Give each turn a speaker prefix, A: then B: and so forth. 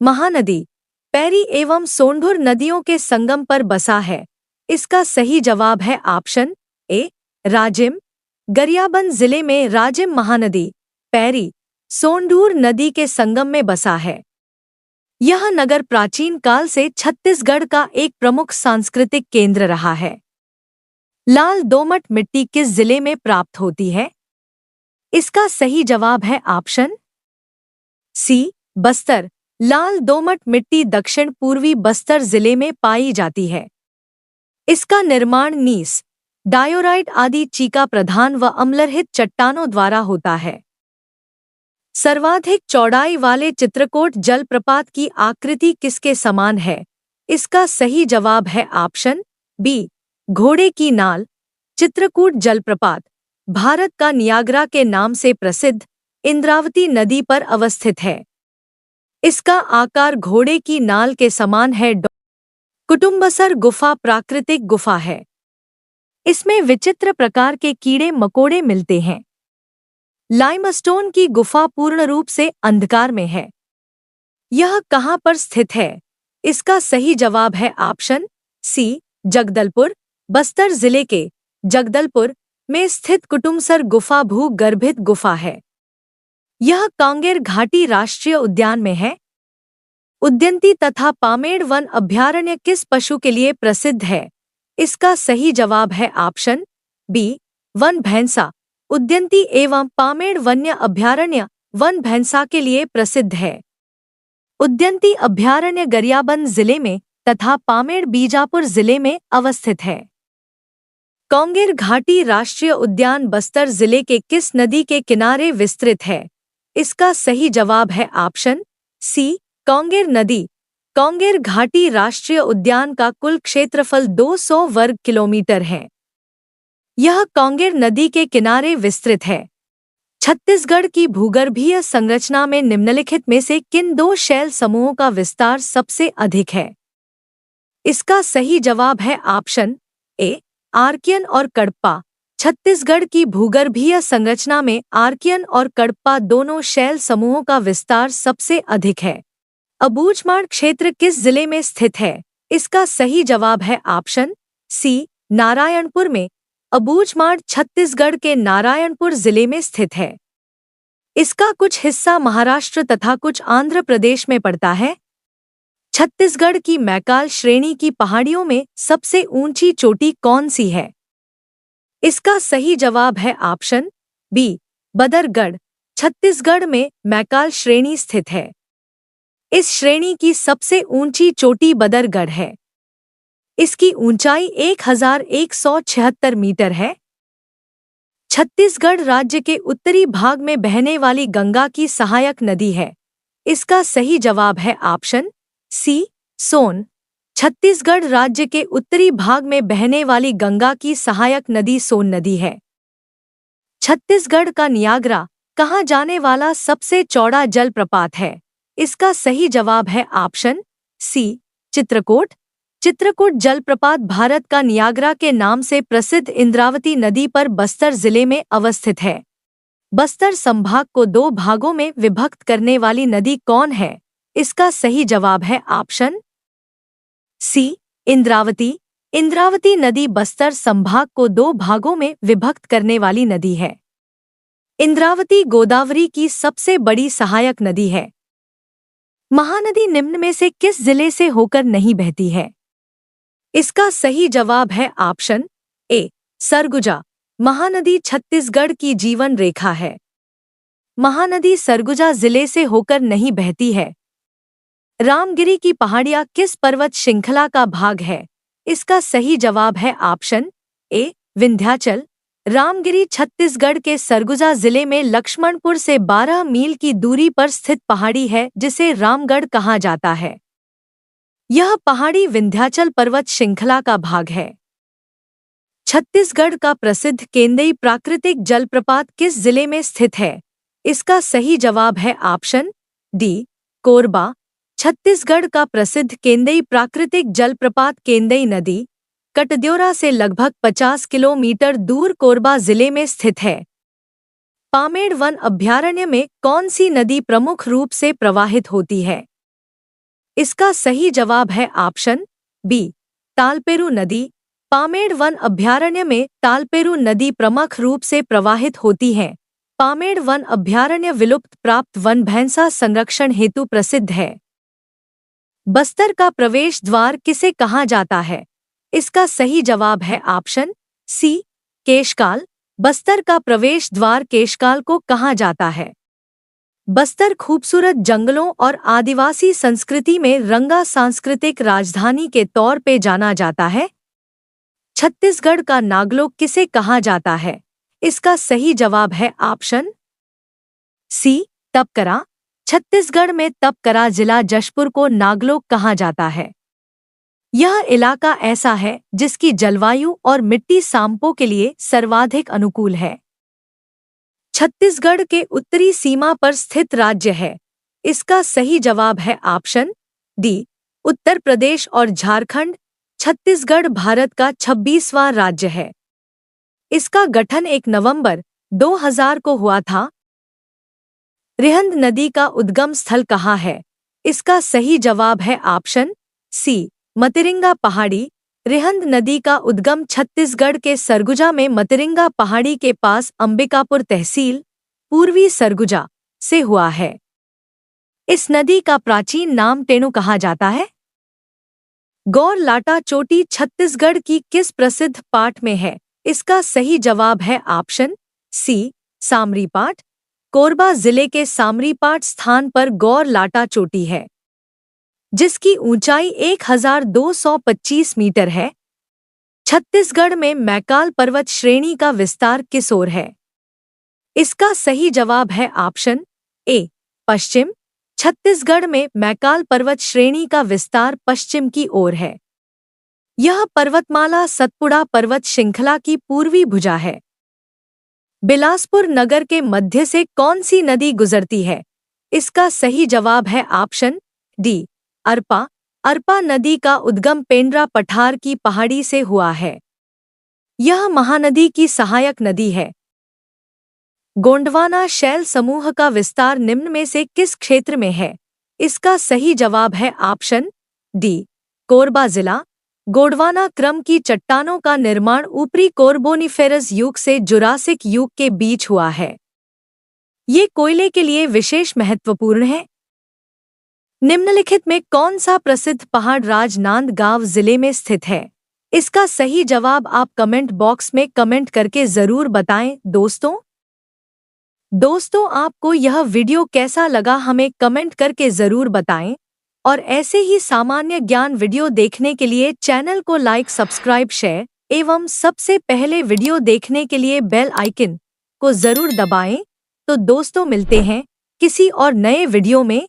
A: महानदी पैरी एवं सोंढूर नदियों के संगम पर बसा है। इसका सही जवाब है ऑप्शन ए राजिम। गरियाबंद जिले में राजिम महानदी पैरी सोंढूर नदी के संगम में बसा है। यह नगर प्राचीन काल से छत्तीसगढ़ का एक प्रमुख सांस्कृतिक केंद्र रहा है। लाल दोमट मिट्टी किस जिले में प्राप्त होती है? इसका सही जवाब है ऑप्शन सी बस्तर। लाल दोमट मिट्टी दक्षिण पूर्वी बस्तर जिले में पाई जाती है। इसका निर्माण नीस, डायोराइट आदि चीका प्रधान व अम्लरहित चट्टानों द्वारा होता है। सर्वाधिक चौड़ाई वाले चित्रकोट जलप्रपात की आकृति किसके समान है? इसका सही जवाब है ऑप्शन बी घोड़े की नाल। चित्रकूट जलप्रपात भारत का नियाग्रा के नाम से प्रसिद्ध इंद्रावती नदी पर अवस्थित है। इसका आकार घोड़े की नाल के समान है। कुटुम्बसर गुफा प्राकृतिक गुफा है। इसमें विचित्र प्रकार के कीड़े मकोड़े मिलते हैं। लाइमस्टोन की गुफा पूर्ण रूप से अंधकार में है। यह कहाँ पर स्थित है? इसका सही जवाब है ऑप्शन सी जगदलपुर। बस्तर जिले के जगदलपुर में स्थित कुटुम्बसर गुफा भूगर्भित गुफा है। यह कांगेर घाटी राष्ट्रीय उद्यान में है। उद्यंती तथा पामेड़ वन अभयारण्य किस पशु के लिए प्रसिद्ध है? इसका सही जवाब है ऑप्शन बी वन भैंसा। उद्यंती एवं पामेड़ वन्य अभयारण्य वन भैंसा के लिए प्रसिद्ध है। उद्यंती अभयारण्य गरियाबंद जिले में तथा पामेड़ बीजापुर जिले में अवस्थित है। कांगेर घाटी राष्ट्रीय उद्यान बस्तर जिले के किस नदी के किनारे विस्तृत है? इसका सही जवाब है ऑप्शन सी कांगेर नदी। कांगेर घाटी राष्ट्रीय उद्यान का कुल क्षेत्रफल 200 वर्ग किलोमीटर है। यह कांगेर नदी के किनारे विस्तृत है। छत्तीसगढ़ की भूगर्भीय संरचना में निम्नलिखित में से किन दो शैल समूहों का विस्तार सबसे अधिक है? इसका सही जवाब है ऑप्शन ए आर्कियन और कडप्पा। छत्तीसगढ़ की भूगर्भीय संरचना में आर्कियन और कडप्पा दोनों शैल समूहों का विस्तार सबसे अधिक है। अबूझमाड़ क्षेत्र किस जिले में स्थित है? इसका सही जवाब है ऑप्शन सी नारायणपुर में। अबूझमाड़ छत्तीसगढ़ के नारायणपुर जिले में स्थित है। इसका कुछ हिस्सा महाराष्ट्र तथा कुछ आंध्र प्रदेश में पड़ता है। छत्तीसगढ़ की मैकाल श्रेणी की पहाड़ियों में सबसे ऊंची चोटी कौन सी है? इसका सही जवाब है ऑप्शन बी बदरगढ़। छत्तीसगढ़ में मैकाल श्रेणी स्थित है। इस श्रेणी की सबसे ऊंची चोटी बदरगढ़ है। इसकी ऊंचाई 1176 मीटर है। छत्तीसगढ़ राज्य के उत्तरी भाग में बहने वाली गंगा की सहायक नदी है। इसका सही जवाब है ऑप्शन सी सोन। छत्तीसगढ़ राज्य के उत्तरी भाग में बहने वाली गंगा की सहायक नदी सोन नदी है। छत्तीसगढ़ का नियाग्रा कहाँ जाने वाला सबसे चौड़ा जलप्रपात है? इसका सही जवाब है ऑप्शन सी चित्रकोट। चित्रकूट जलप्रपात भारत का नियाग्रा के नाम से प्रसिद्ध इंद्रावती नदी पर बस्तर जिले में अवस्थित है। बस्तर संभाग को दो भागों में विभक्त करने वाली नदी कौन है? इसका सही जवाब है ऑप्शन सी इंद्रावती। इंद्रावती नदी बस्तर संभाग को दो भागों में विभक्त करने वाली नदी है। इंद्रावती गोदावरी की सबसे बड़ी सहायक नदी है। महानदी निम्न में से किस जिले से होकर नहीं बहती है? इसका सही जवाब है ऑप्शन ए सरगुजा। महानदी छत्तीसगढ़ की जीवन रेखा है। महानदी सरगुजा जिले से होकर नहीं बहती है। रामगिरी की पहाड़ियाँ किस पर्वत श्रृंखला का भाग है? इसका सही जवाब है ऑप्शन ए विंध्याचल। रामगिरी छत्तीसगढ़ के सरगुजा जिले में लक्ष्मणपुर से 12 मील की दूरी पर स्थित पहाड़ी है जिसे रामगढ़ कहा जाता है। यह पहाड़ी विंध्याचल पर्वत श्रृंखला का भाग है। छत्तीसगढ़ का प्रसिद्ध केंदई प्राकृतिक जलप्रपात किस जिले में स्थित है? इसका सही जवाब है ऑप्शन डी कोरबा। छत्तीसगढ़ का प्रसिद्ध केंदई प्राकृतिक जलप्रपात केंदई नदी कटद्योरा से लगभग 50 किलोमीटर दूर कोरबा जिले में स्थित है। पामेड़ वन अभयारण्य में कौन सी नदी प्रमुख रूप से प्रवाहित होती है? इसका सही जवाब है ऑप्शन बी तालपेरू नदी। पामेड़ वन अभयारण्य में तालपेरू नदी प्रमुख रूप से प्रवाहित होती है। पामेड़ वन अभयारण्य विलुप्त प्राप्त वन भैंसा संरक्षण हेतु प्रसिद्ध है। बस्तर का प्रवेश द्वार किसे कहा जाता है? इसका सही जवाब है ऑप्शन सी केशकाल। बस्तर का प्रवेश द्वार केशकाल को कहा जाता है। बस्तर खूबसूरत जंगलों और आदिवासी संस्कृति में रंगा सांस्कृतिक राजधानी के तौर पे जाना जाता है। छत्तीसगढ़ का नागलोक किसे कहा जाता है? इसका सही जवाब है ऑप्शन सी तपकरा। छत्तीसगढ़ में तपकरा जिला जशपुर को नागलोक कहा जाता है। यह इलाका ऐसा है जिसकी जलवायु और मिट्टी सांपों के लिए सर्वाधिक अनुकूल है। छत्तीसगढ़ के उत्तरी सीमा पर स्थित राज्य है। इसका सही जवाब है ऑप्शन डी उत्तर प्रदेश और झारखंड। छत्तीसगढ़ भारत का 26वां राज्य है। इसका गठन 1 नवंबर 2000 को हुआ था। रिहंद नदी का उद्गम स्थल कहाँ है? इसका सही जवाब है ऑप्शन सी मतिरिंगा पहाड़ी। रिहंद नदी का उद्गम छत्तीसगढ़ के सरगुजा में मतिरिंगा पहाड़ी के पास अंबिकापुर तहसील पूर्वी सरगुजा से हुआ है। इस नदी का प्राचीन नाम टेनु कहा जाता है। गौर लाटा चोटी छत्तीसगढ़ की किस प्रसिद्ध पाठ में है? इसका सही जवाब है ऑप्शन सी सामरीपाठ। कोरबा जिले के सामरीपाठ स्थान पर गौर लाटा चोटी है, जिसकी ऊंचाई 1225 मीटर है। छत्तीसगढ़ में मैकाल पर्वत श्रेणी का विस्तार किस ओर है? इसका सही जवाब है ऑप्शन ए पश्चिम। छत्तीसगढ़ में मैकाल पर्वत श्रेणी का विस्तार पश्चिम की ओर है। यह पर्वतमाला सतपुड़ा पर्वत श्रृंखला की पूर्वी भुजा है। बिलासपुर नगर के मध्य से कौन सी नदी गुजरती है? इसका सही जवाब है ऑप्शन डी अरपा। अरपा नदी का उद्गम पेंड्रा पठार की पहाड़ी से हुआ है। यह महानदी की सहायक नदी है। गोंडवाना शैल समूह का विस्तार निम्न में से किस क्षेत्र में है? इसका सही जवाब है ऑप्शन डी कोरबा जिला। गोंडवाना क्रम की चट्टानों का निर्माण ऊपरी कार्बोनिफेरस युग से जुरासिक युग के बीच हुआ है। ये कोयले के लिए विशेष महत्वपूर्ण है। निम्नलिखित में कौन सा प्रसिद्ध पहाड़ राजनांदगांव जिले में स्थित है? इसका सही जवाब आप कमेंट बॉक्स में कमेंट करके जरूर बताएं। दोस्तों आपको यह वीडियो कैसा लगा हमें कमेंट करके जरूर बताएं और ऐसे ही सामान्य ज्ञान वीडियो देखने के लिए चैनल को लाइक सब्सक्राइब शेयर एवं सबसे पहले वीडियो देखने के लिए बेल आइकन को जरूर दबाएं। तो दोस्तों मिलते हैं किसी और नए वीडियो में।